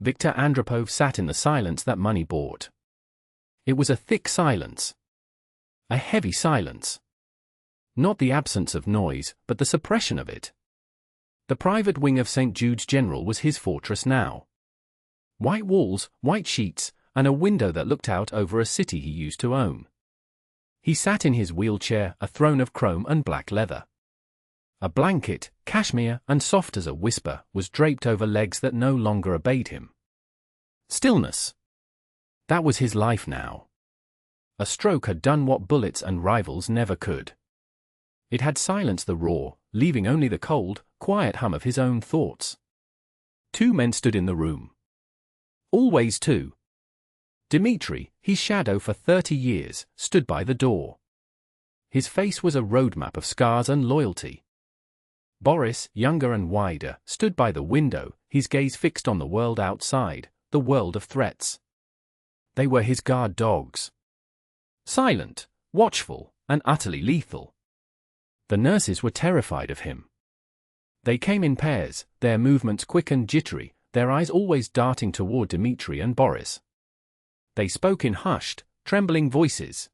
Viktor Andropov sat in the silence that money bought. It was a thick silence. A heavy silence. Not the absence of noise, but the suppression of it. The private wing of St. Jude's General was his fortress now. White walls, white sheets, and a window that looked out over a city he used to own. He sat in his wheelchair, a throne of chrome and black leather. A blanket, cashmere and soft as a whisper, was draped over legs that no longer obeyed him. Stillness. That was his life now. A stroke had done what bullets and rifles never could. It had silenced the roar, leaving only the cold, quiet hum of his own thoughts. Two men stood in the room. Always two. Dmitri, his shadow for 30 years, stood by the door. His face was a roadmap of scars and loyalty. Boris, younger and wider, stood by the window, his gaze fixed on the world outside, the world of threats. They were his guard dogs. Silent, watchful, and utterly lethal. The nurses were terrified of him. They came in pairs, their movements quick and jittery, their eyes always darting toward Dmitri and Boris. They spoke in hushed, trembling voices.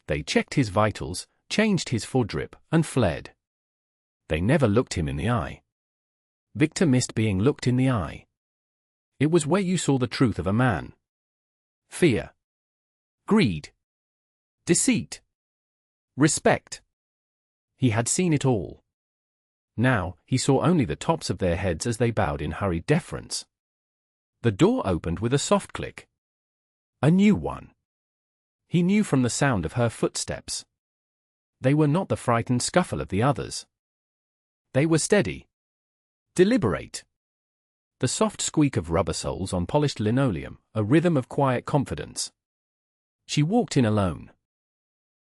They checked his vitals, changed his foredrip, and fled. They never looked him in the eye. Viktor missed being looked in the eye. It was where you saw the truth of a man. Fear. Greed. Deceit. Respect. He had seen it all. Now, he saw only the tops of their heads as they bowed in hurried deference. The door opened with a soft click. A new one. He knew from the sound of her footsteps. They were not the frightened scuffle of the others. They were steady. Deliberate. The soft squeak of rubber soles on polished linoleum, a rhythm of quiet confidence. She walked in alone.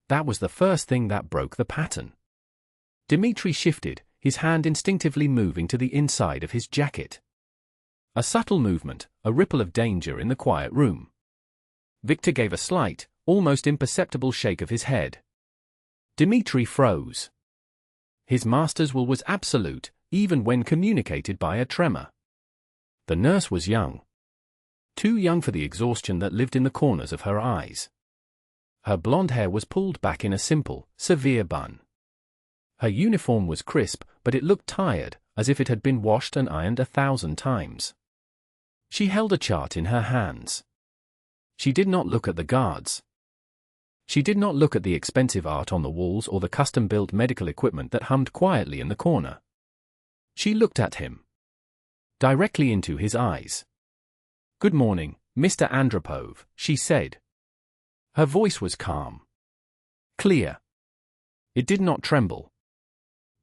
That was the first thing that broke the pattern. Dmitri shifted, his hand instinctively moving to the inside of his jacket. A subtle movement, a ripple of danger in the quiet room. Viktor gave a slight, almost imperceptible shake of his head. Dmitri froze. His master's will was absolute, even when communicated by a tremor. The nurse was young. Too young for the exhaustion that lived in the corners of her eyes. Her blonde hair was pulled back in a simple, severe bun. Her uniform was crisp, but it looked tired, as if it had been washed and ironed 1,000 times. She held a chart in her hands. She did not look at the guards. She did not look at the expensive art on the walls or the custom-built medical equipment that hummed quietly in the corner. She looked at him. Directly into his eyes. "Good morning, Mr. Andropov," she said. Her voice was calm. Clear. It did not tremble.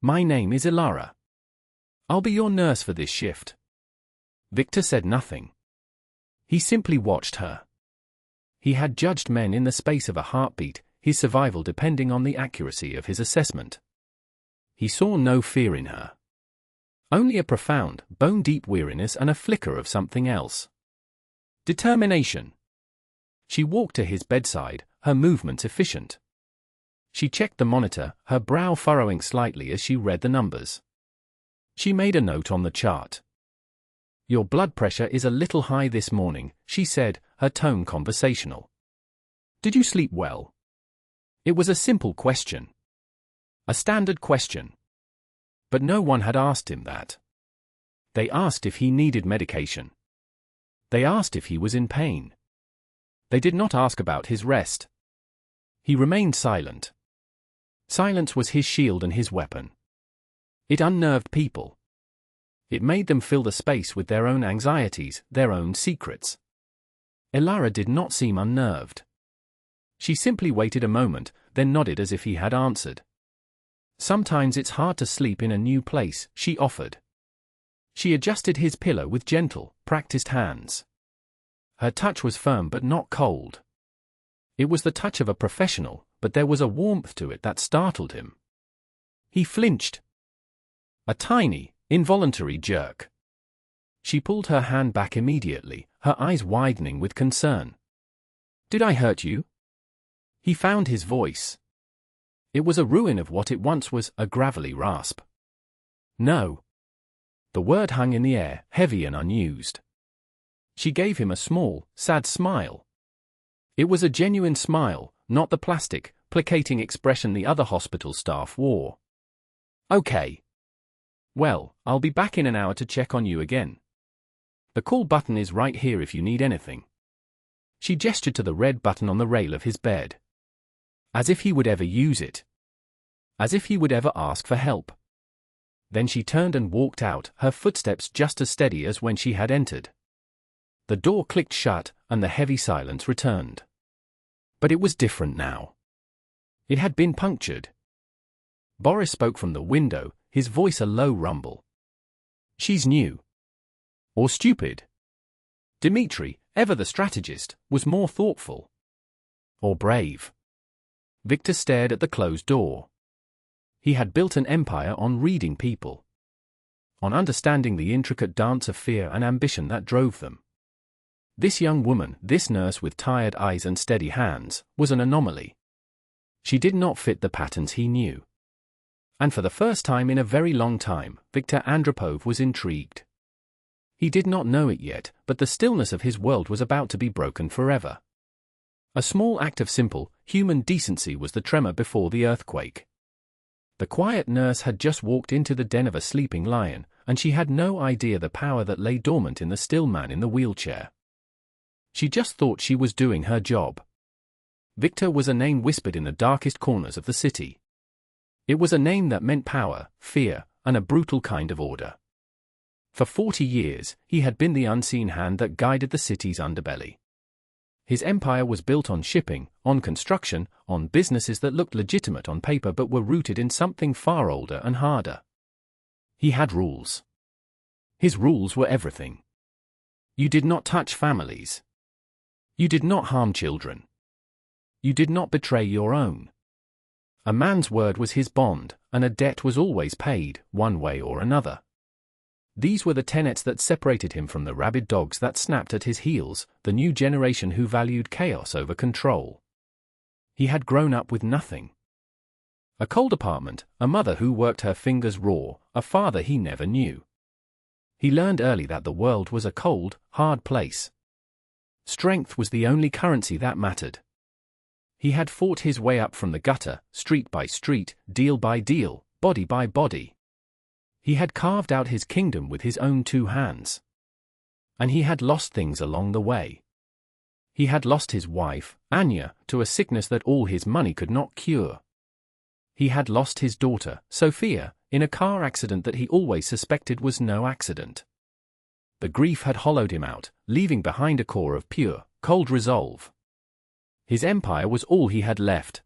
"My name is Ilara. I'll be your nurse for this shift." Viktor said nothing. He simply watched her. He had judged men in the space of a heartbeat, his survival depending on the accuracy of his assessment. He saw no fear in her. Only a profound, bone-deep weariness and a flicker of something else. Determination. She walked to his bedside, her movements efficient. She checked the monitor, her brow furrowing slightly as she read the numbers. She made a note on the chart. "Your blood pressure is a little high this morning," she said, her tone conversational. "Did you sleep well?" It was a simple question. A standard question. But no one had asked him that. They asked if he needed medication. They asked if he was in pain. They did not ask about his rest. He remained silent. Silence was his shield and his weapon. It unnerved people. It made them fill the space with their own anxieties, their own secrets. Ilara did not seem unnerved. She simply waited a moment, then nodded as if he had answered. "Sometimes it's hard to sleep in a new place," she offered. She adjusted his pillow with gentle, practiced hands. Her touch was firm but not cold. It was the touch of a professional, but there was a warmth to it that startled him. He flinched. A tiny, involuntary jerk. She pulled her hand back immediately, her eyes widening with concern. "Did I hurt you?" He found his voice. It was a ruin of what it once was, a gravelly rasp. "No." The word hung in the air, heavy and unused. She gave him a small, sad smile. It was a genuine smile, not the plastic, placating expression the other hospital staff wore. "Okay. Well, I'll be back in an hour to check on you again. The call button is right here if you need anything." She gestured to the red button on the rail of his bed. As if he would ever use it. As if he would ever ask for help. Then she turned and walked out, her footsteps just as steady as when she had entered. The door clicked shut, and the heavy silence returned. But it was different now. It had been punctured. Boris spoke from the window, his voice a low rumble. "She's new. Or stupid." Dmitri, ever the strategist, was more thoughtful. Or brave. Victor stared at the closed door. He had built an empire on reading people. On understanding the intricate dance of fear and ambition that drove them. This young woman, this nurse with tired eyes and steady hands, was an anomaly. She did not fit the patterns he knew. And for the first time in a very long time, Viktor Andropov was intrigued. He did not know it yet, but the stillness of his world was about to be broken forever. A small act of simple, human decency was the tremor before the earthquake. The quiet nurse had just walked into the den of a sleeping lion, and she had no idea the power that lay dormant in the still man in the wheelchair. She just thought she was doing her job. Victor was a name whispered in the darkest corners of the city. It was a name that meant power, fear, and a brutal kind of order. For 40 years, he had been the unseen hand that guided the city's underbelly. His empire was built on shipping, on construction, on businesses that looked legitimate on paper but were rooted in something far older and harder. He had rules. His rules were everything. You did not touch families. You did not harm children. You did not betray your own. A man's word was his bond, and a debt was always paid, one way or another. These were the tenets that separated him from the rabid dogs that snapped at his heels, the new generation who valued chaos over control. He had grown up with nothing. A cold apartment, a mother who worked her fingers raw, a father he never knew. He learned early that the world was a cold, hard place. Strength was the only currency that mattered. He had fought his way up from the gutter, street by street, deal by deal, body by body. He had carved out his kingdom with his own 2 hands. And he had lost things along the way. He had lost his wife, Anya, to a sickness that all his money could not cure. He had lost his daughter, Sophia, in a car accident that he always suspected was no accident. The grief had hollowed him out, leaving behind a core of pure, cold resolve. His empire was all he had left.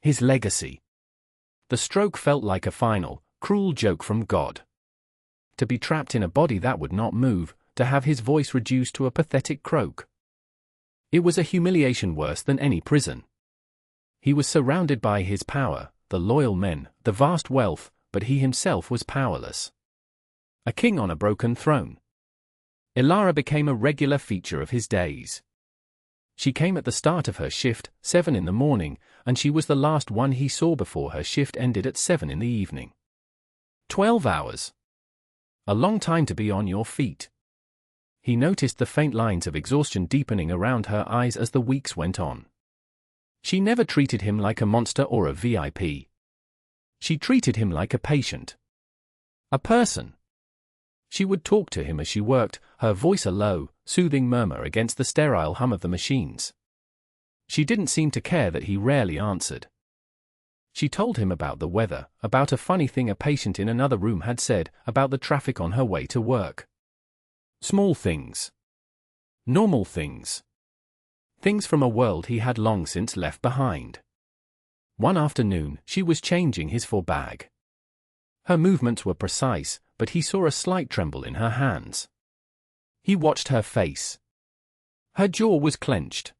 His legacy. The stroke felt like a final, cruel joke from God. To be trapped in a body that would not move, to have his voice reduced to a pathetic croak. It was a humiliation worse than any prison. He was surrounded by his power, the loyal men, the vast wealth, but he himself was powerless. A king on a broken throne. Ilara became a regular feature of his days. She came at the start of her shift, 7 in the morning, and she was the last one he saw before her shift ended at 7 in the evening. 12 hours. A long time to be on your feet. He noticed the faint lines of exhaustion deepening around her eyes as the weeks went on. She never treated him like a monster or a VIP. She treated him like a patient. A person. She would talk to him as she worked, her voice a low, soothing murmur against the sterile hum of the machines. She didn't seem to care that he rarely answered. She told him about the weather, about a funny thing a patient in another room had said, about the traffic on her way to work. Small things. Normal things. Things from a world he had long since left behind. One afternoon, she was changing his bag. Her movements were precise, but he saw a slight tremble in her hands. He watched her face. Her jaw was clenched.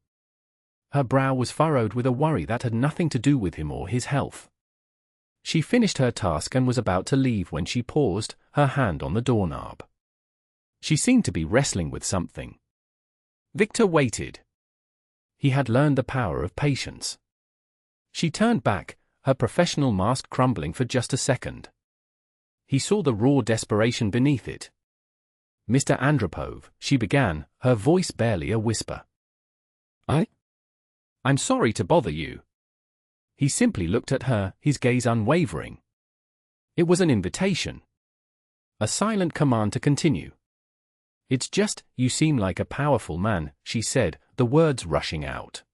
Her brow was furrowed with a worry that had nothing to do with him or his health. She finished her task and was about to leave when she paused, her hand on the doorknob. She seemed to be wrestling with something. Victor waited. He had learned the power of patience. She turned back, her professional mask crumbling for just a second. He saw the raw desperation beneath it. Mr. Andropov, she began, her voice barely a whisper. I'm sorry to bother you. He simply looked at her, his gaze unwavering. It was an invitation. A silent command to continue. It's just, you seem like a powerful man, she said, the words rushing out.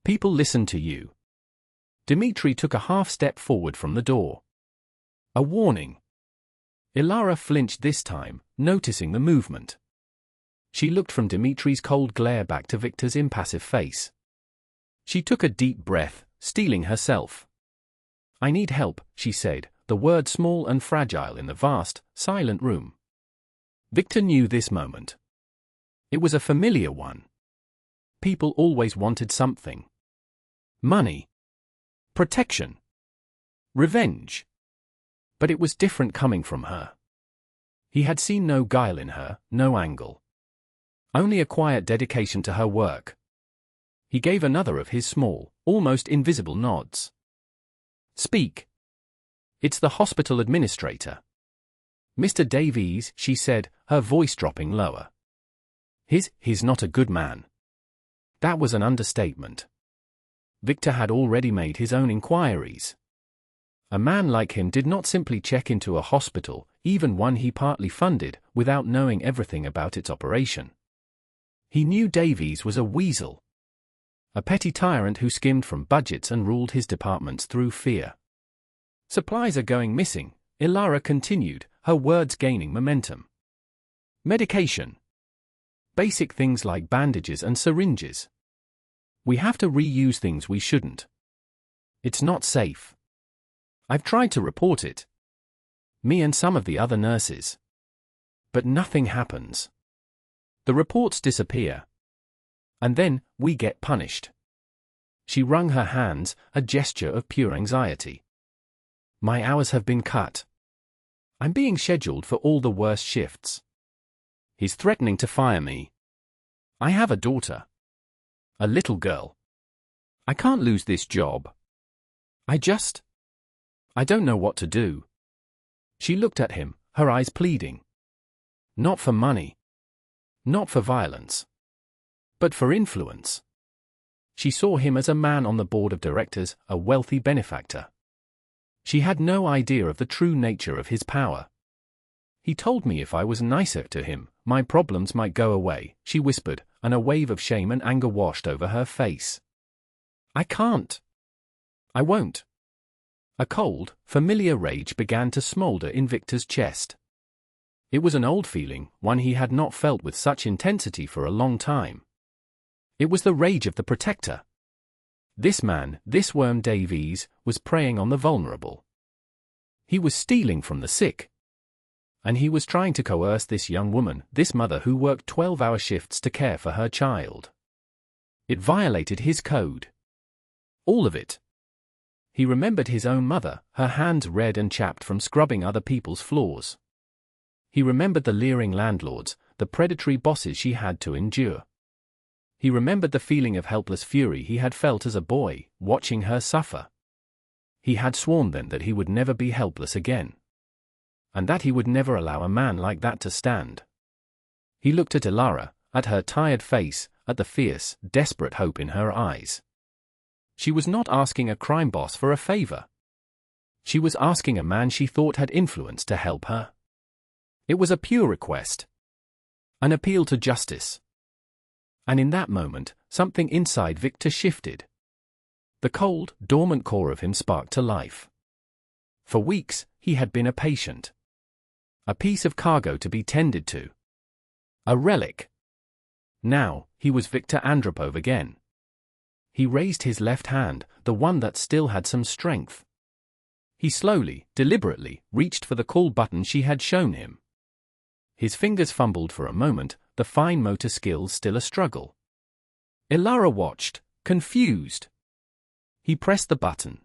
People listen to you. Dmitri took a half-step forward from the door. A warning. Ilara flinched this time, noticing the movement. She looked from Dmitri's cold glare back to Victor's impassive face. She took a deep breath, steeling herself. I need help, she said, the word small and fragile in the vast, silent room. Victor knew this moment. It was a familiar one. People always wanted something. Money. Protection. Revenge. But it was different coming from her. He had seen no guile in her, no angle. Only a quiet dedication to her work. He gave another of his small, almost invisible nods. Speak. It's the hospital administrator. Mr. Davies, she said, her voice dropping lower. He's not a good man. That was an understatement. Victor had already made his own inquiries. A man like him did not simply check into a hospital, even one he partly funded, without knowing everything about its operation. He knew Davies was a weasel. A petty tyrant who skimmed from budgets and ruled his departments through fear. Supplies are going missing, Ilara continued, her words gaining momentum. Medication. Basic things like bandages and syringes. We have to reuse things we shouldn't. It's not safe. I've tried to report it. Me and some of the other nurses. But nothing happens. The reports disappear. And then, we get punished. She wrung her hands, a gesture of pure anxiety. My hours have been cut. I'm being scheduled for all the worst shifts. He's threatening to fire me. I have a daughter. A little girl. I can't lose this job. I don't know what to do. She looked at him, her eyes pleading. Not for money. Not for violence. But for influence. She saw him as a man on the board of directors, a wealthy benefactor. She had no idea of the true nature of his power. He told me if I was nicer to him, my problems might go away, she whispered, and a wave of shame and anger washed over her face. I can't. I won't. A cold, familiar rage began to smolder in Victor's chest. It was an old feeling, one he had not felt with such intensity for a long time. It was the rage of the protector. This man, this worm Davies, was preying on the vulnerable. He was stealing from the sick. And he was trying to coerce this young woman, this mother who worked 12-hour shifts to care for her child. It violated his code. All of it. He remembered his own mother, her hands red and chapped from scrubbing other people's floors. He remembered the leering landlords, the predatory bosses she had to endure. He remembered the feeling of helpless fury he had felt as a boy, watching her suffer. He had sworn then that he would never be helpless again. And that he would never allow a man like that to stand. He looked at Ilara, at her tired face, at the fierce, desperate hope in her eyes. She was not asking a crime boss for a favor. She was asking a man she thought had influence to help her. It was a pure request. An appeal to justice. And in that moment, something inside Victor shifted. The cold, dormant core of him sparked to life. For weeks, he had been a patient. A piece of cargo to be tended to. A relic. Now, he was Victor Andropov again. He raised his left hand, the one that still had some strength. He slowly, deliberately, reached for the call button she had shown him. His fingers fumbled for a moment, the fine motor skills still a struggle. Ilara watched, confused. He pressed the button.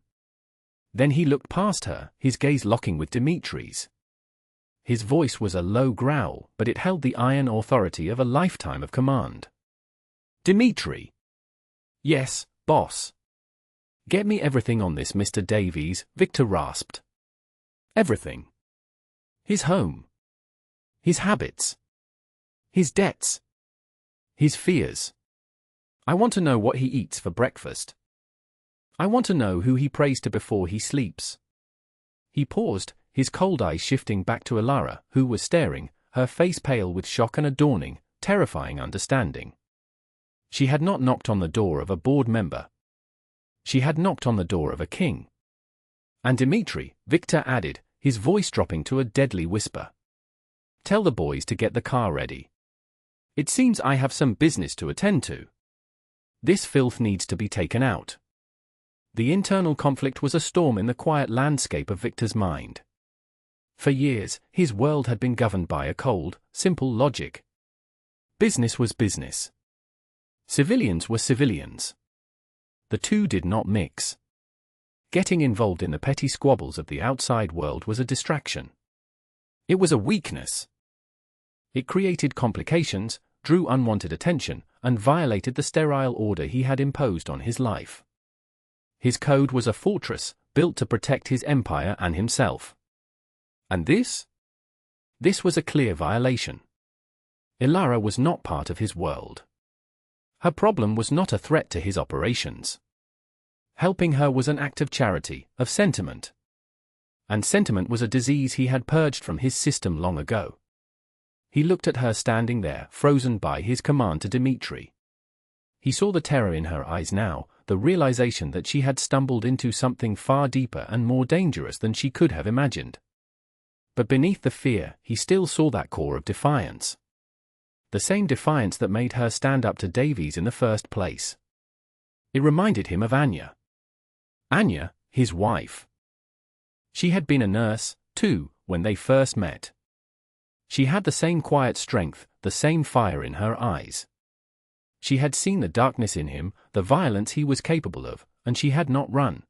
Then he looked past her, his gaze locking with Dmitri's. His voice was a low growl, but it held the iron authority of a lifetime of command. Dmitri. Yes, boss. Get me everything on this Mr. Davies, Victor rasped. Everything. His home. His habits. his debts, his fears. I want to know what he eats for breakfast. I want to know who he prays to before he sleeps. He paused, his cold eyes shifting back to Ilara, who was staring, her face pale with shock and a dawning, terrifying understanding. She had not knocked on the door of a board member. She had knocked on the door of a king. And Dmitri, Victor added, his voice dropping to a deadly whisper. Tell the boys to get the car ready. It seems I have some business to attend to. This filth needs to be taken out. The internal conflict was a storm in the quiet landscape of Victor's mind. For years, his world had been governed by a cold, simple logic. Business was business. Civilians were civilians. The two did not mix. Getting involved in the petty squabbles of the outside world was a distraction. It was a weakness. It created complications, drew unwanted attention, and violated the sterile order he had imposed on his life. His code was a fortress, built to protect his empire and himself. And this? This was a clear violation. Ilara was not part of his world. Her problem was not a threat to his operations. Helping her was an act of charity, of sentiment. And sentiment was a disease he had purged from his system long ago. He looked at her standing there, frozen by his command to Dmitri. He saw the terror in her eyes now, the realization that she had stumbled into something far deeper and more dangerous than she could have imagined. But beneath the fear, he still saw that core of defiance. The same defiance that made her stand up to Davies in the first place. It reminded him of Anya. Anya, his wife. She had been a nurse, too, when they first met. She had the same quiet strength, the same fire in her eyes. She had seen the darkness in him, the violence he was capable of, and she had not run.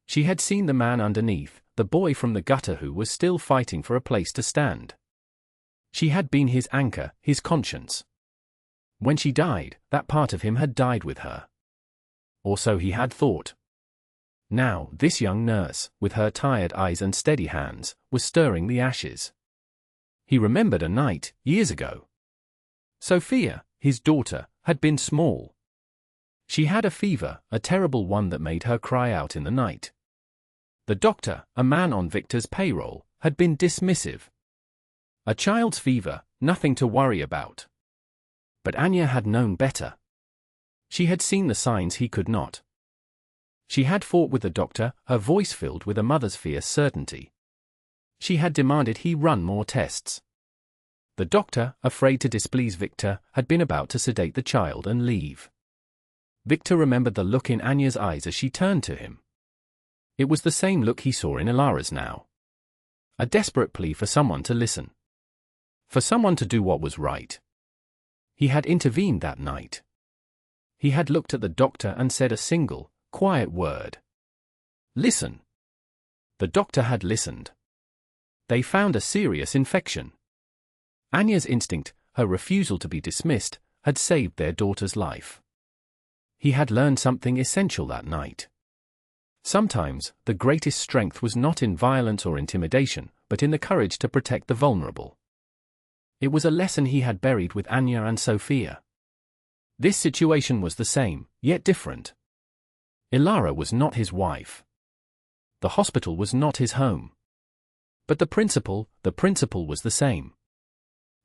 She had seen the man underneath, the boy from the gutter who was still fighting for a place to stand. She had been his anchor, his conscience. When she died, that part of him had died with her. Or so he had thought. Now, this young nurse, with her tired eyes and steady hands, was stirring the ashes. He remembered a night, years ago. Sophia, his daughter, had been small. She had a fever, a terrible one that made her cry out in the night. The doctor, a man on Victor's payroll, had been dismissive. A child's fever, nothing to worry about. But Anya had known better. She had seen the signs he could not. She had fought with the doctor, her voice filled with a mother's fierce certainty. She had demanded he run more tests. The doctor, afraid to displease Victor, had been about to sedate the child and leave. Victor remembered the look in Anya's eyes as she turned to him. It was the same look he saw in Ilara's now. A desperate plea for someone to listen. For someone to do what was right. He had intervened that night. He had looked at the doctor and said a single, quiet word. Listen. The doctor had listened. They found a serious infection. Anya's instinct, her refusal to be dismissed, had saved their daughter's life. He had learned something essential that night. Sometimes, the greatest strength was not in violence or intimidation, but in the courage to protect the vulnerable. It was a lesson he had buried with Anya and Sophia. This situation was the same, yet different. Ilara was not his wife. The hospital was not his home. But the principle was the same.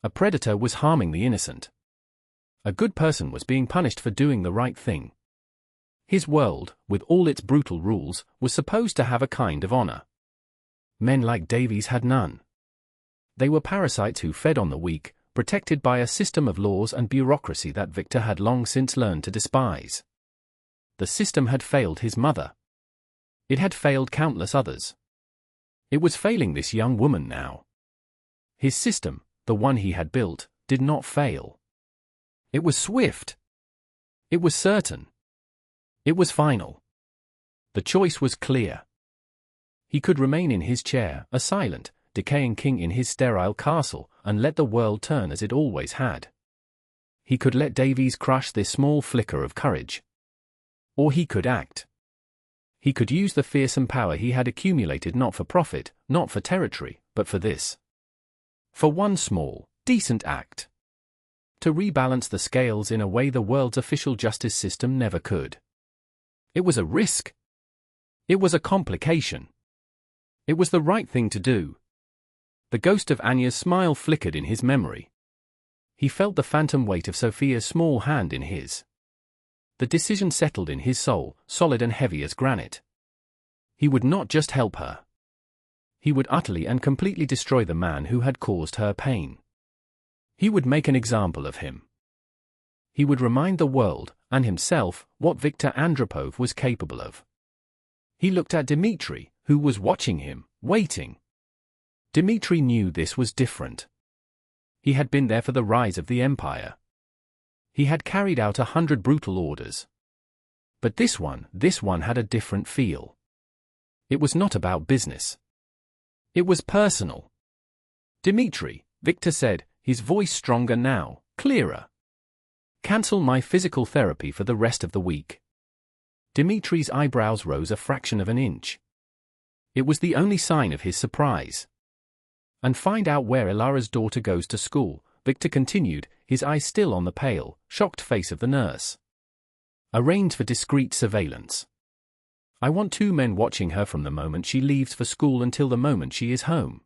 A predator was harming the innocent. A good person was being punished for doing the right thing. His world, with all its brutal rules, was supposed to have a kind of honor. Men like Davies had none. They were parasites who fed on the weak, protected by a system of laws and bureaucracy that Victor had long since learned to despise. The system had failed his mother. It had failed countless others. It was failing this young woman now. His system, the one he had built, did not fail. It was swift. It was certain. It was final. The choice was clear. He could remain in his chair, a silent, decaying king in his sterile castle, and let the world turn as it always had. He could let Davies crush this small flicker of courage. Or he could act. He could use the fearsome power he had accumulated not for profit, not for territory, but for this. For one small, decent act. to rebalance the scales in a way the world's official justice system never could. It was a risk. It was a complication. It was the right thing to do. The ghost of Anya's smile flickered in his memory. He felt the phantom weight of Sophia's small hand in his. The decision settled in his soul, solid and heavy as granite. He would not just help her. He would utterly and completely destroy the man who had caused her pain. He would make an example of him. He would remind the world, and himself, what Viktor Andropov was capable of. He looked at Dmitri, who was watching him, waiting. Dmitri knew this was different. He had been there for the rise of the empire. He had carried out 100 brutal orders. But this one had a different feel. It was not about business. It was personal. Dmitri, Viktor said, his voice stronger now, clearer. Cancel my physical therapy for the rest of the week. Dmitri's eyebrows rose a fraction of an inch. It was the only sign of his surprise. And find out where Ilara's daughter goes to school, Viktor continued, his eyes still on the pale, shocked face of the nurse. Arrange for discreet surveillance. I want 2 men watching her from the moment she leaves for school until the moment she is home.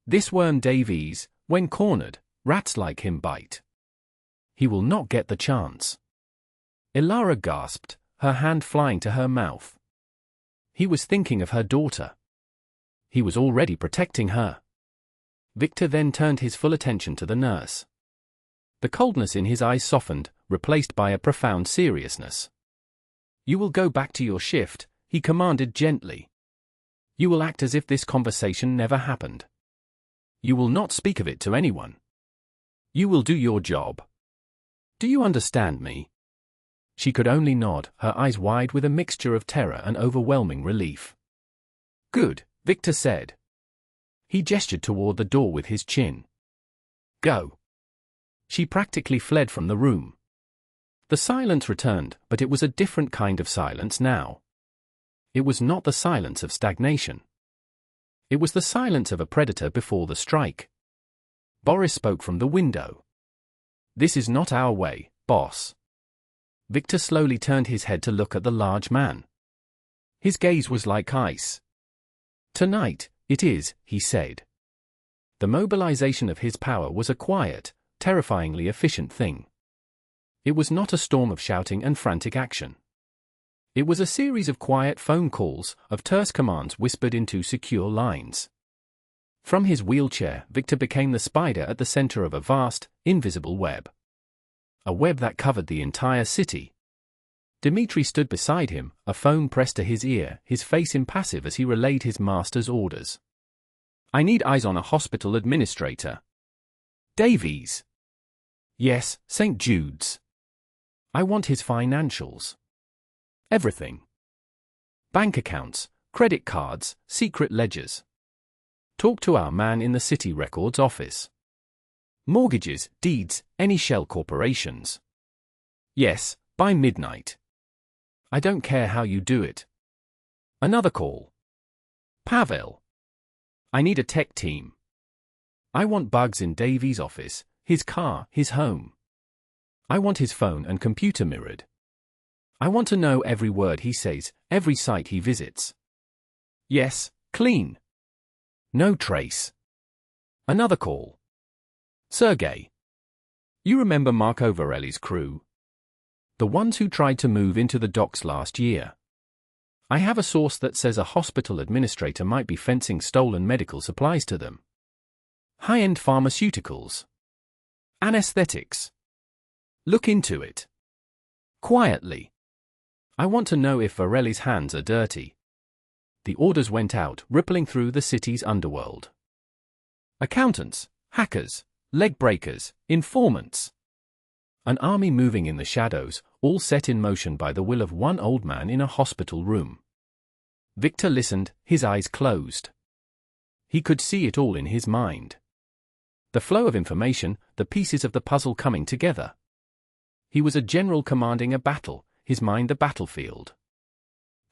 This worm Davies, when cornered, rats like him bite. He will not get the chance. Ilara gasped, her hand flying to her mouth. He was thinking of her daughter. He was already protecting her. Viktor then turned his full attention to the nurse. The coldness in his eyes softened, replaced by a profound seriousness. You will go back to your shift, he commanded gently. You will act as if this conversation never happened. You will not speak of it to anyone. You will do your job. Do you understand me? She could only nod, her eyes wide with a mixture of terror and overwhelming relief. Good, Viktor said. He gestured toward the door with his chin. Go. She practically fled from the room. The silence returned, but it was a different kind of silence now. It was not the silence of stagnation. It was the silence of a predator before the strike. Boris spoke from the window. This is not our way, boss. Viktor slowly turned his head to look at the large man. His gaze was like ice. Tonight, it is, he said. The mobilization of his power was a quiet, terrifyingly efficient thing. It was not a storm of shouting and frantic action. It was a series of quiet phone calls, of terse commands whispered into secure lines. From his wheelchair, Viktor became the spider at the center of a vast, invisible web. A web that covered the entire city. Dmitri stood beside him, a phone pressed to his ear, his face impassive as he relayed his master's orders. I need eyes on a hospital administrator. Davies. Yes, St. Jude's. I want his financials. Everything. Bank accounts, credit cards, secret ledgers. Talk to our man in the city records office. Mortgages, deeds, any shell corporations. Yes, by midnight. I don't care how you do it. Another call. Pavel. I need a tech team. I want bugs in Davies' office, his car, his home. I want his phone and computer mirrored. I want to know every word he says, every site he visits. Yes, clean. No trace. Another call. Sergey. You remember Marco Varelli's crew? The ones who tried to move into the docks last year. I have a source that says a hospital administrator might be fencing stolen medical supplies to them. High-end pharmaceuticals. Anesthetics. Look into it. Quietly. I want to know if Varelli's hands are dirty. The orders went out, rippling through the city's underworld. Accountants, hackers, leg breakers, informants. An army moving in the shadows, all set in motion by the will of one old man in a hospital room. Viktor listened, his eyes closed. He could see it all in his mind. The flow of information, the pieces of the puzzle coming together. He was a general commanding a battle, his mind the battlefield.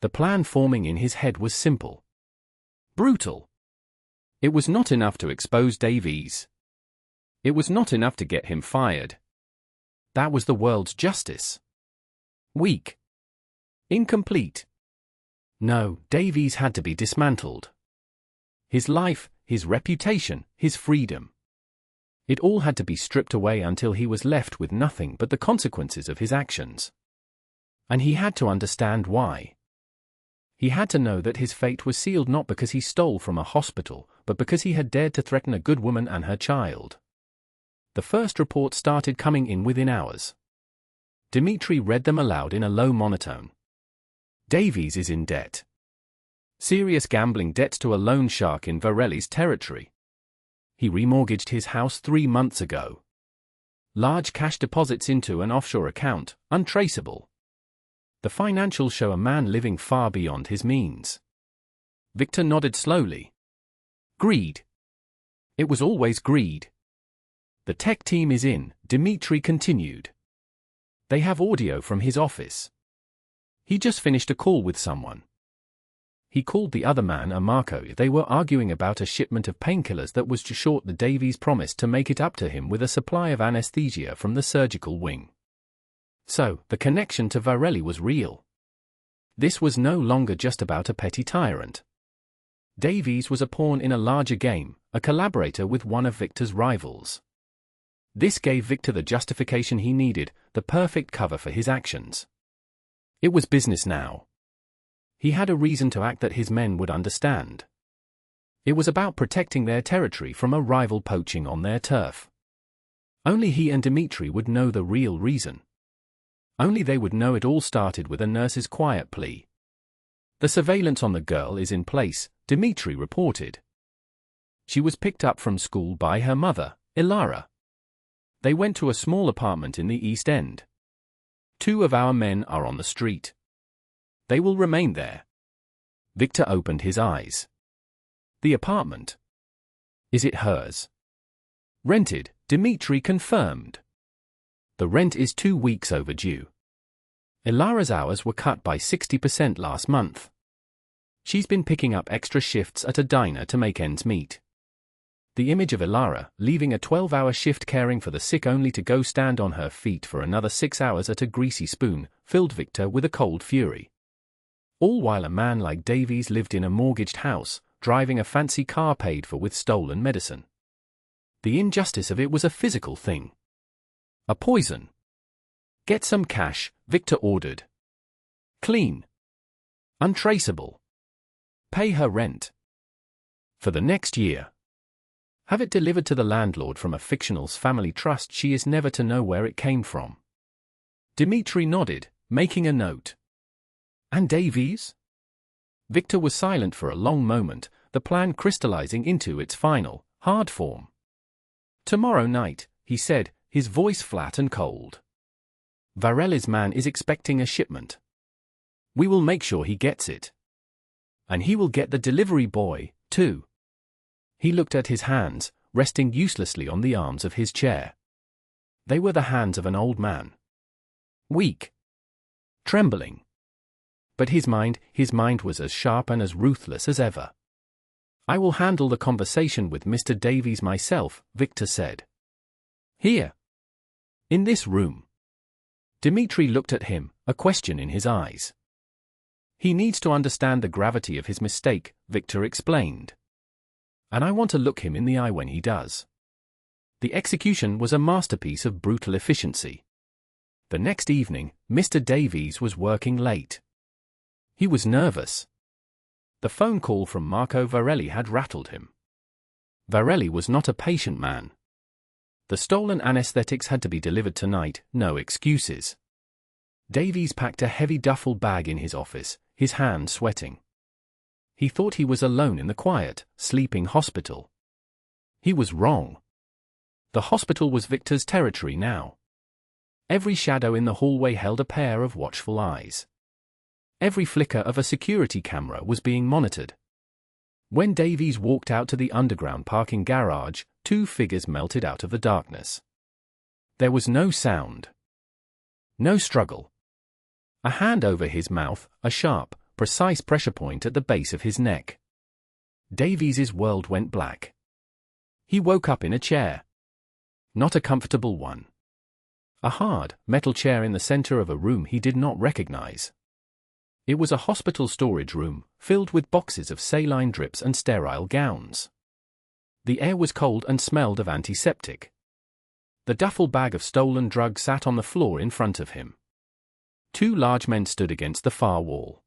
The plan forming in his head was simple. Brutal. It was not enough to expose Davies. It was not enough to get him fired. That was the world's justice. Weak. Incomplete. No, Davies had to be dismantled. His life, his reputation, his freedom. It all had to be stripped away until he was left with nothing but the consequences of his actions. And he had to understand why. He had to know that his fate was sealed not because he stole from a hospital, but because he had dared to threaten a good woman and her child. The first reports started coming in within hours. Dimitri read them aloud in a low monotone. Davies is in debt. Serious gambling debts to a loan shark in Varelli's territory. He remortgaged his house 3 months ago. Large cash deposits into an offshore account, untraceable. The financials show a man living far beyond his means. Victor nodded slowly. Greed. It was always greed. The tech team is in, Dimitri continued. They have audio from his office. He just finished a call with someone. He called the other man a Marco. They were arguing about a shipment of painkillers that was too short. The Davies promised to make it up to him with a supply of anesthesia from the surgical wing. So, the connection to Varelli was real. This was no longer just about a petty tyrant. Davies was a pawn in a larger game, a collaborator with one of Victor's rivals. This gave Victor the justification he needed, the perfect cover for his actions. It was business now. He had a reason to act that his men would understand. It was about protecting their territory from a rival poaching on their turf. Only he and Dimitri would know the real reason. Only they would know it all started with a nurse's quiet plea. The surveillance on the girl is in place, Dimitri reported. She was picked up from school by her mother, Ilara. They went to a small apartment in the East End. 2 of our men are on the street. They will remain there. Victor opened his eyes. The apartment. Is it hers? Rented, Dimitri confirmed. The rent is 2 weeks overdue. Ilara's hours were cut by 60% last month. She's been picking up extra shifts at a diner to make ends meet. The image of Ilara, leaving a 12-hour shift caring for the sick only to go stand on her feet for another 6 hours at a greasy spoon, filled Victor with a cold fury. All while a man like Davies lived in a mortgaged house, driving a fancy car paid for with stolen medicine. The injustice of it was a physical thing. A poison. Get some cash, Victor ordered. Clean. Untraceable. Pay her rent. For the next year. Have it delivered to the landlord from a fictional family trust. She is never to know where it came from. Dimitri nodded, making a note. And Davies? Victor was silent for a long moment, the plan crystallizing into its final, hard form. Tomorrow night, he said, his voice flat and cold. Varelli's man is expecting a shipment. We will make sure he gets it. And he will get the delivery boy, too. He looked at his hands, resting uselessly on the arms of his chair. They were the hands of an old man. Weak. Trembling. But his mind was as sharp and as ruthless as ever. I will handle the conversation with Mr. Davies myself, Victor said. Here. In this room. Dimitri looked at him, a question in his eyes. He needs to understand the gravity of his mistake, Victor explained. And I want to look him in the eye when he does. The execution was a masterpiece of brutal efficiency. The next evening, Mr. Davies was working late. He was nervous. The phone call from Marco Varelli had rattled him. Varelli was not a patient man. The stolen anesthetics had to be delivered tonight, no excuses. Davies packed a heavy duffel bag in his office, his hands sweating. He thought he was alone in the quiet, sleeping hospital. He was wrong. The hospital was Victor's territory now. Every shadow in the hallway held a pair of watchful eyes. Every flicker of a security camera was being monitored. When Davies walked out to the underground parking garage, 2 figures melted out of the darkness. There was no sound. No struggle. A hand over his mouth, a sharp, precise pressure point at the base of his neck. Davies's world went black. He woke up in a chair. Not a comfortable one. A hard, metal chair in the center of a room he did not recognize. It was a hospital storage room, filled with boxes of saline drips and sterile gowns. The air was cold and smelled of antiseptic. The duffel bag of stolen drugs sat on the floor in front of him. Two large men stood against the far wall.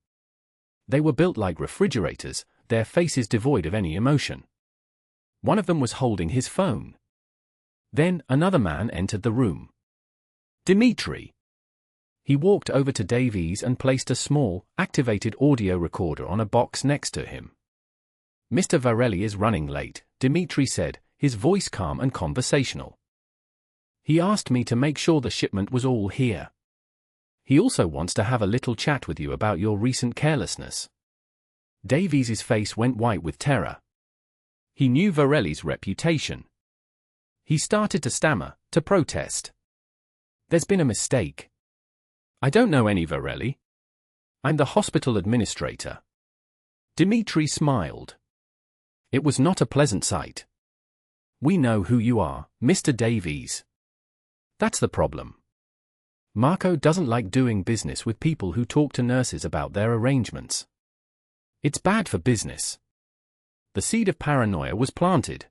They were built like refrigerators, their faces devoid of any emotion. One of them was holding his phone. Then, another man entered the room. Dimitri. He walked over to Davies and placed a small, activated audio recorder on a box next to him. "Mr. Varelli is running late," Dimitri said, his voice calm and conversational. "He asked me to make sure the shipment was all here. He also wants to have a little chat with you about your recent carelessness." Davies' face went white with terror. He knew Varelli's reputation. He started to stammer, to protest. "There's been a mistake. I don't know any Varelli. I'm the hospital administrator." Dimitri smiled. It was not a pleasant sight. "We know who you are, Mr. Davies. That's the problem. Marco doesn't like doing business with people who talk to nurses about their arrangements. It's bad for business." The seed of paranoia was planted.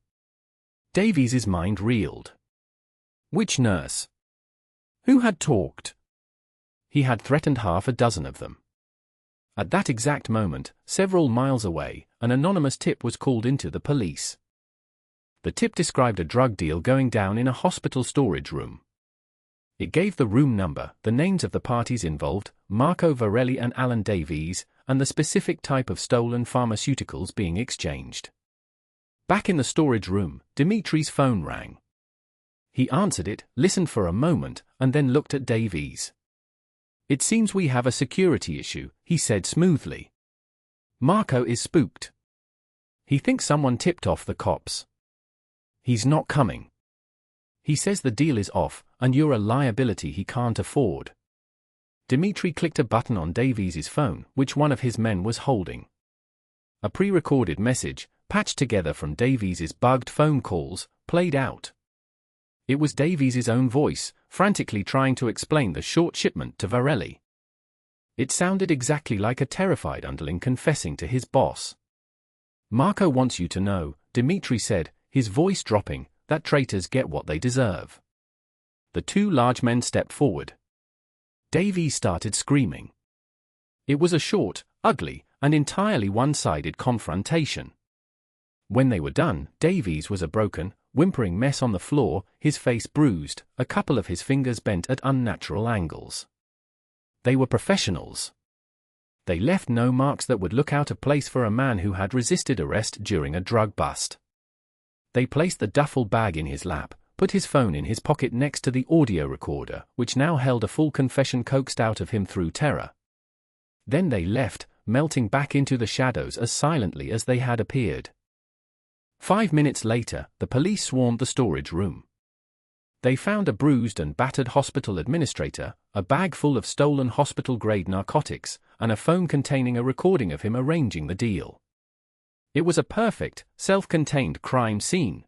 Davies' mind reeled. Which nurse? Who had talked? He had threatened half a dozen of them. At that exact moment, several miles away, an anonymous tip was called into the police. The tip described a drug deal going down in a hospital storage room. It gave the room number, the names of the parties involved, Marco Varelli and Alan Davies, and the specific type of stolen pharmaceuticals being exchanged. Back in the storage room, Dimitri's phone rang. He answered it, listened for a moment, and then looked at Davies. "It seems we have a security issue," he said smoothly. "Marco is spooked. He thinks someone tipped off the cops. He's not coming. He says the deal is off, and you're a liability he can't afford." Dimitri clicked a button on Davies' phone, which one of his men was holding. A pre-recorded message, patched together from Davies' bugged phone calls, played out. It was Davies' own voice, frantically trying to explain the short shipment to Varelli. It sounded exactly like a terrified underling confessing to his boss. "Marco wants you to know," Dimitri said, his voice dropping, "that traitors get what they deserve." The two large men stepped forward. Davies started screaming. It was a short, ugly, and entirely one-sided confrontation. When they were done, Davies was a broken, whimpering mess on the floor, his face bruised, a couple of his fingers bent at unnatural angles. They were professionals. They left no marks that would look out of place for a man who had resisted arrest during a drug bust. They placed the duffel bag in his lap, put his phone in his pocket next to the audio recorder, which now held a full confession coaxed out of him through terror. Then they left, melting back into the shadows as silently as they had appeared. 5 minutes later, the police swarmed the storage room. They found a bruised and battered hospital administrator, a bag full of stolen hospital-grade narcotics, and a phone containing a recording of him arranging the deal. It was a perfect, self-contained crime scene.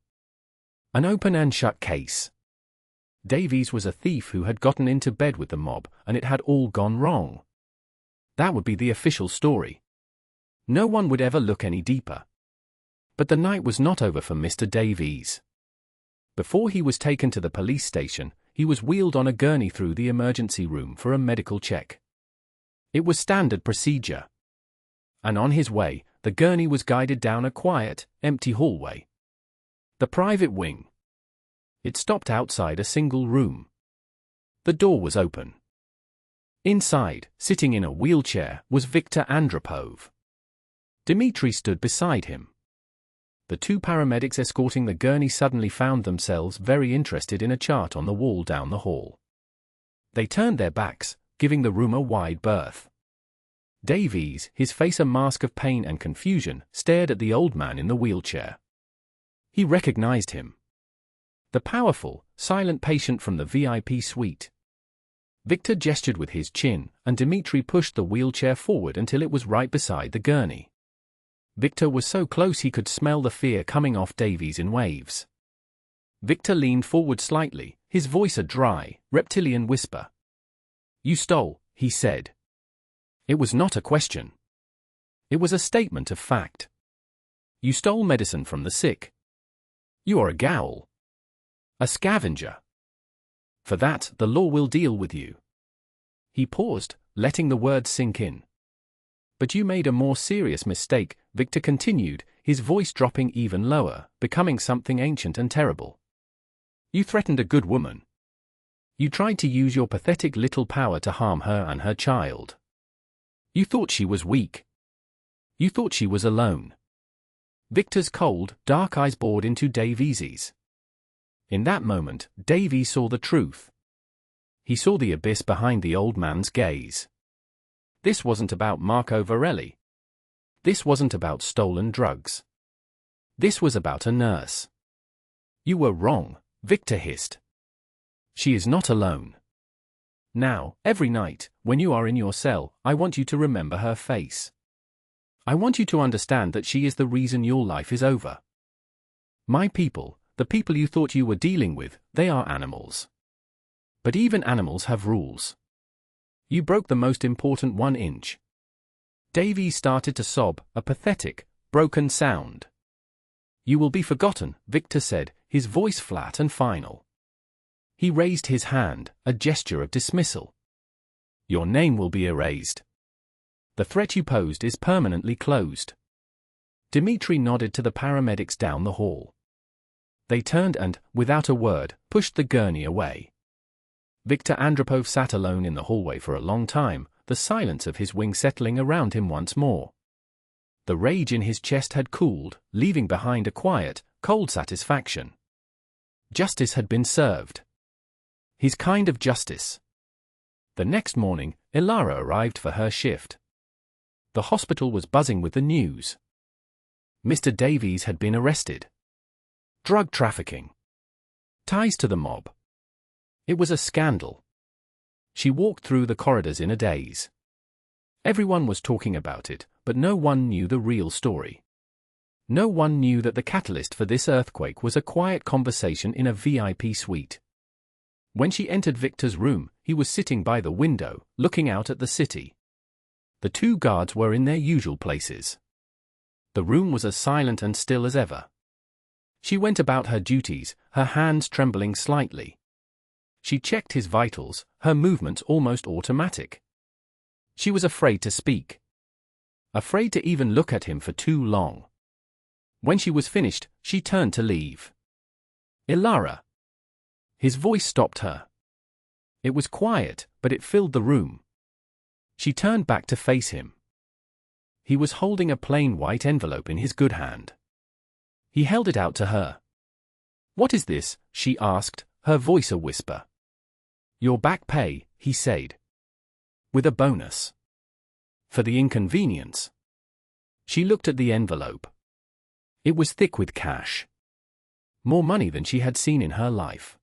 An open and shut case. Davies was a thief who had gotten into bed with the mob, and it had all gone wrong. That would be the official story. No one would ever look any deeper. But the night was not over for Mr. Davies. Before he was taken to the police station, he was wheeled on a gurney through the emergency room for a medical check. It was standard procedure. And on his way, the gurney was guided down a quiet, empty hallway. The private wing. It stopped outside a single room. The door was open. Inside, sitting in a wheelchair, was Viktor Andropov. Dimitri stood beside him. The two paramedics escorting the gurney suddenly found themselves very interested in a chart on the wall down the hall. They turned their backs, giving the room a wide berth. Davies, his face a mask of pain and confusion, stared at the old man in the wheelchair. He recognized him. The powerful, silent patient from the VIP suite. Viktor gestured with his chin, and Dimitri pushed the wheelchair forward until it was right beside the gurney. Viktor was so close he could smell the fear coming off Davies in waves. Victor leaned forward slightly, his voice a dry, reptilian whisper. You stole, he said. It was not a question. It was a statement of fact. You stole medicine from the sick. You are a ghoul. A scavenger. For that, the law will deal with you. He paused, letting the words sink in. But you made a more serious mistake, Victor continued, his voice dropping even lower, becoming something ancient and terrible. You threatened a good woman. You tried to use your pathetic little power to harm her and her child. You thought she was weak. You thought she was alone. Victor's cold, dark eyes bored into Davies's. In that moment, Davies saw the truth. He saw the abyss behind the old man's gaze. This wasn't about Marco Varelli. This wasn't about stolen drugs. This was about a nurse. You were wrong, Victor hissed. She is not alone. Now, every night, when you are in your cell, I want you to remember her face. I want you to understand that she is the reason your life is over. My people, the people you thought you were dealing with, they are animals. But even animals have rules. You broke the most important 1 inch. Davies started to sob, a pathetic, broken sound. You will be forgotten, Victor said, his voice flat and final. He raised his hand, a gesture of dismissal. Your name will be erased. The threat you posed is permanently closed. Dmitri nodded to the paramedics down the hall. They turned and, without a word, pushed the gurney away. Viktor Andropov sat alone in the hallway for a long time, the silence of his wing settling around him once more. The rage in his chest had cooled, leaving behind a quiet, cold satisfaction. Justice had been served. His kind of justice. The next morning, Ilara arrived for her shift. The hospital was buzzing with the news. Mr. Davies had been arrested. Drug trafficking. Ties to the mob. It was a scandal. She walked through the corridors in a daze. Everyone was talking about it, but no one knew the real story. No one knew that the catalyst for this earthquake was a quiet conversation in a VIP suite. When she entered Victor's room, he was sitting by the window, looking out at the city. The 2 guards were in their usual places. The room was as silent and still as ever. She went about her duties, her hands trembling slightly. She checked his vitals, her movements almost automatic. She was afraid to speak. Afraid to even look at him for too long. When she was finished, she turned to leave. Ilara. His voice stopped her. It was quiet, but it filled the room. She turned back to face him. He was holding a plain white envelope in his good hand. He held it out to her. What is this? She asked, her voice a whisper. Your back pay, he said. With a bonus. For the inconvenience. She looked at the envelope. It was thick with cash. More money than she had seen in her life.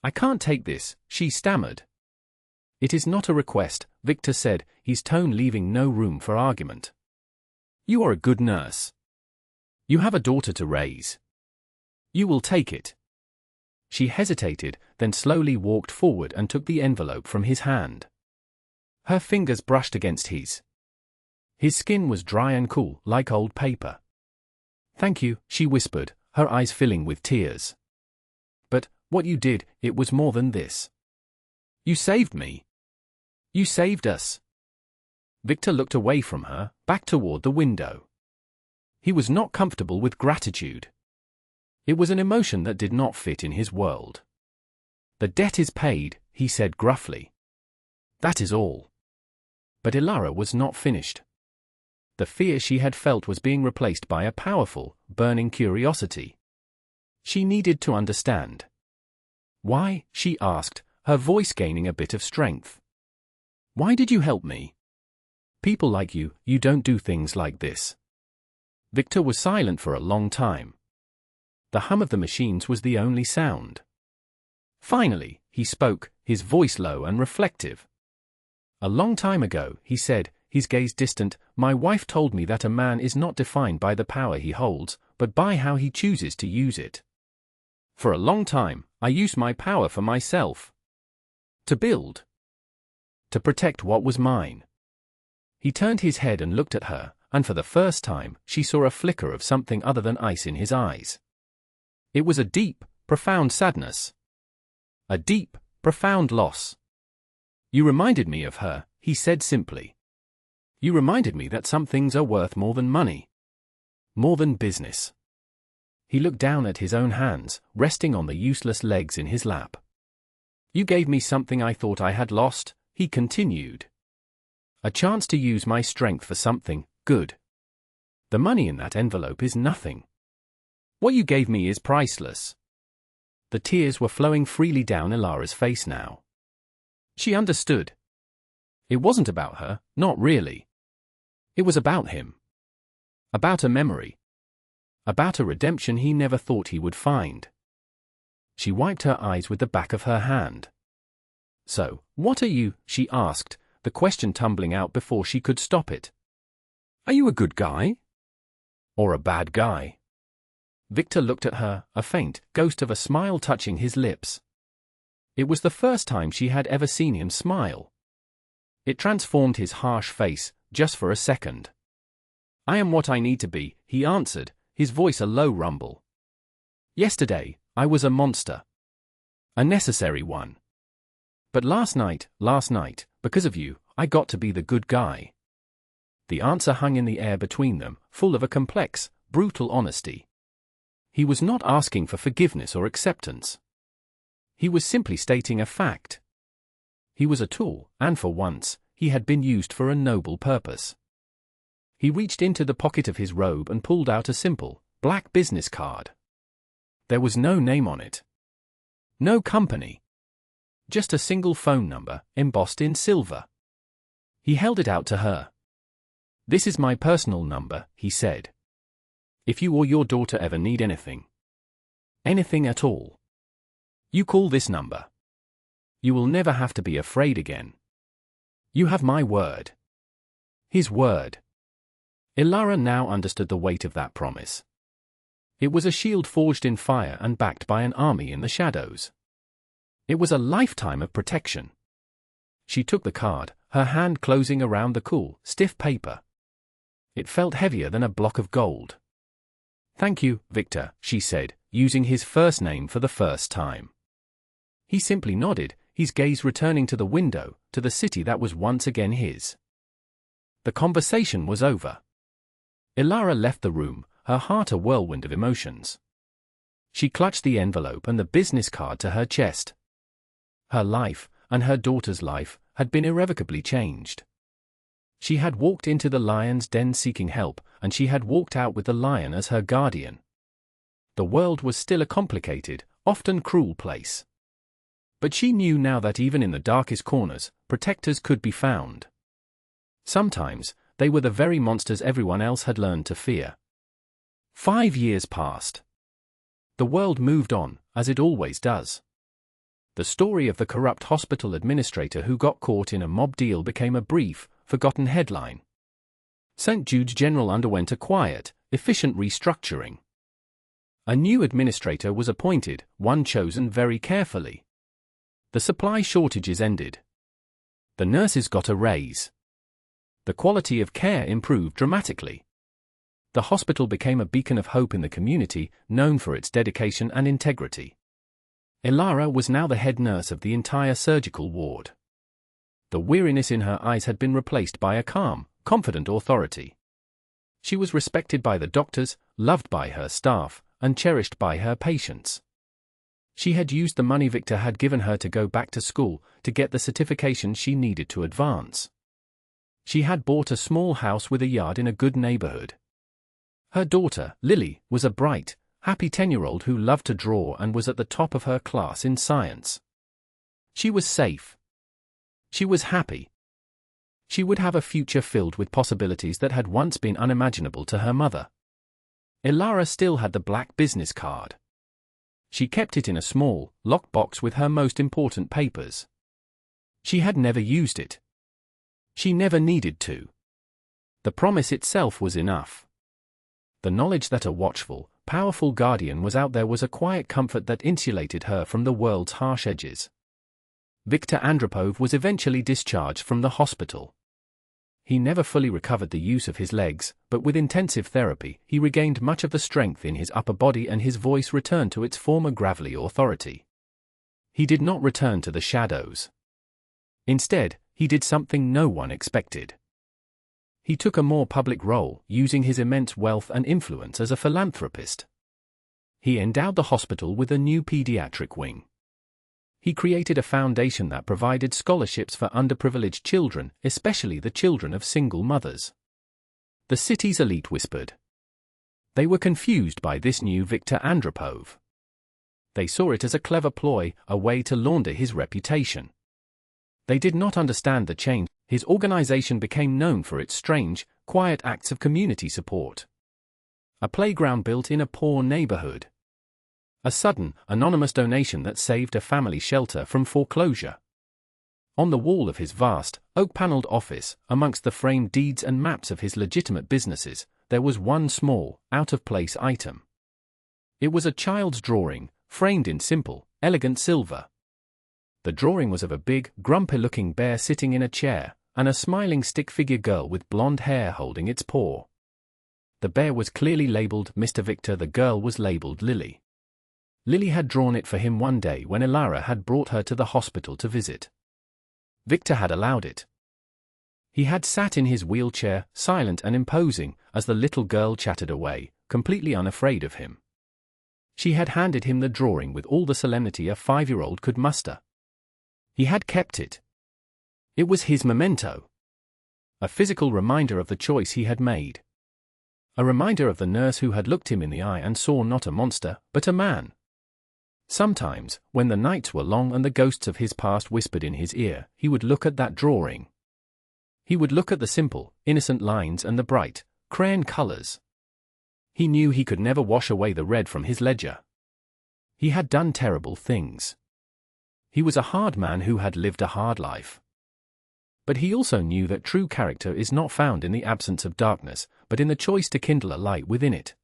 I can't take this, she stammered. It is not a request, Victor said, his tone leaving no room for argument. You are a good nurse. You have a daughter to raise. You will take it. She hesitated, then slowly walked forward and took the envelope from his hand. Her fingers brushed against his. His skin was dry and cool, like old paper. Thank you, she whispered, her eyes filling with tears. But, what you did, it was more than this. You saved me. You saved us. Victor looked away from her, back toward the window. He was not comfortable with gratitude. It was an emotion that did not fit in his world. The debt is paid, he said gruffly. That is all. But Ilara was not finished. The fear she had felt was being replaced by a powerful, burning curiosity. She needed to understand. Why? She asked, her voice gaining a bit of strength. Why did you help me? People like you don't do things like this. Victor was silent for a long time. The hum of the machines was the only sound. Finally, he spoke, his voice low and reflective. A long time ago, he said, his gaze distant, my wife told me that a man is not defined by the power he holds, but by how he chooses to use it. For a long time, I used my power for myself. To build. To protect what was mine. He turned his head and looked at her, and for the first time, she saw a flicker of something other than ice in his eyes. It was a deep, profound sadness. A deep, profound loss. You reminded me of her, he said simply. You reminded me that some things are worth more than money. More than business. He looked down at his own hands, resting on the useless legs in his lap. You gave me something I thought I had lost, he continued. A chance to use my strength for something good. The money in that envelope is nothing. What you gave me is priceless. The tears were flowing freely down Ilara's face now. She understood. It wasn't about her, not really. It was about him. About a memory. About a redemption he never thought he would find. She wiped her eyes with the back of her hand. So, what are you? She asked, the question tumbling out before she could stop it. Are you a good guy? Or a bad guy? Victor looked at her, a faint ghost of a smile touching his lips. It was the first time she had ever seen him smile. It transformed his harsh face, just for a second. I am what I need to be, he answered, his voice a low rumble. Yesterday, I was a monster. A necessary one. But last night, because of you, I got to be the good guy. The answer hung in the air between them, full of a complex, brutal honesty. He was not asking for forgiveness or acceptance. He was simply stating a fact. He was a tool, and for once, he had been used for a noble purpose. He reached into the pocket of his robe and pulled out a simple, black business card. There was no name on it. No company. Just a single phone number, embossed in silver. He held it out to her. This is my personal number, he said. If you or your daughter ever need anything at all, you call this number. You will never have to be afraid again. You have my word. His word. Ilara now understood the weight of that promise. It was a shield forged in fire and backed by an army in the shadows. It was a lifetime of protection. She took the card, her hand closing around the cool, stiff paper. It felt heavier than a block of gold. Thank you, Victor, she said, using his first name for the first time. He simply nodded, his gaze returning to the window, to the city that was once again his. The conversation was over. Ilara left the room, her heart a whirlwind of emotions. She clutched the envelope and the business card to her chest. Her life, and her daughter's life, had been irrevocably changed. She had walked into the lion's den seeking help, and she had walked out with the lion as her guardian. The world was still a complicated, often cruel place. But she knew now that even in the darkest corners, protectors could be found. Sometimes, they were the very monsters everyone else had learned to fear. 5 years passed. The world moved on, as it always does. The story of the corrupt hospital administrator who got caught in a mob deal became a brief, forgotten headline. St. Jude's General underwent a quiet, efficient restructuring. A new administrator was appointed, one chosen very carefully. The supply shortages ended. The nurses got a raise. The quality of care improved dramatically. The hospital became a beacon of hope in the community, known for its dedication and integrity. Ilara was now the head nurse of the entire surgical ward. The weariness in her eyes had been replaced by a calm, confident authority. She was respected by the doctors, loved by her staff, and cherished by her patients. She had used the money Victor had given her to go back to school, to get the certification she needed to advance. She had bought a small house with a yard in a good neighborhood. Her daughter, Lily, was a bright, happy 10-year-old who loved to draw and was at the top of her class in science. She was safe. She was happy. She would have a future filled with possibilities that had once been unimaginable to her mother. Ilara still had the black business card. She kept it in a small, locked box with her most important papers. She had never used it. She never needed to. The promise itself was enough. The knowledge that a watchful, powerful guardian was out there was a quiet comfort that insulated her from the world's harsh edges. Viktor Andropov was eventually discharged from the hospital. He never fully recovered the use of his legs, but with intensive therapy, he regained much of the strength in his upper body and his voice returned to its former gravelly authority. He did not return to the shadows. Instead, he did something no one expected. He took a more public role, using his immense wealth and influence as a philanthropist. He endowed the hospital with a new pediatric wing. He created a foundation that provided scholarships for underprivileged children, especially the children of single mothers. The city's elite whispered. They were confused by this new Viktor Andropov. They saw it as a clever ploy, a way to launder his reputation. They did not understand the change. His organization became known for its strange, quiet acts of community support. A playground built in a poor neighborhood. A sudden, anonymous donation that saved a family shelter from foreclosure. On the wall of his vast, oak-paneled office, amongst the framed deeds and maps of his legitimate businesses, there was one small, out-of-place item. It was a child's drawing, framed in simple, elegant silver. The drawing was of a big, grumpy-looking bear sitting in a chair, and a smiling stick-figure girl with blonde hair holding its paw. The bear was clearly labeled Mr. Victor, the girl was labeled Lily. Lily had drawn it for him one day when Elara had brought her to the hospital to visit. Victor had allowed it. He had sat in his wheelchair, silent and imposing, as the little girl chattered away, completely unafraid of him. She had handed him the drawing with all the solemnity a 5-year-old could muster. He had kept it. It was his memento. A physical reminder of the choice he had made. A reminder of the nurse who had looked him in the eye and saw not a monster, but a man. Sometimes, when the nights were long and the ghosts of his past whispered in his ear, he would look at that drawing. He would look at the simple, innocent lines and the bright, crayon colors. He knew he could never wash away the red from his ledger. He had done terrible things. He was a hard man who had lived a hard life. But he also knew that true character is not found in the absence of darkness, but in the choice to kindle a light within it.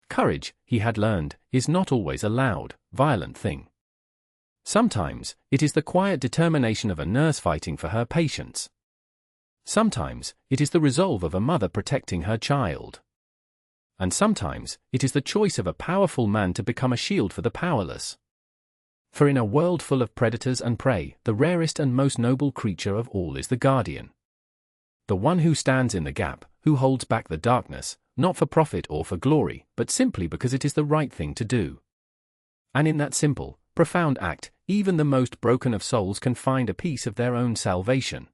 Courage, he had learned, is not always a loud, violent thing. Sometimes, it is the quiet determination of a nurse fighting for her patients. Sometimes, it is the resolve of a mother protecting her child. And sometimes, it is the choice of a powerful man to become a shield for the powerless. For in a world full of predators and prey, the rarest and most noble creature of all is the guardian. The one who stands in the gap, who holds back the darkness, not for profit or for glory, but simply because it is the right thing to do. And in that simple, profound act, even the most broken of souls can find a piece of their own salvation.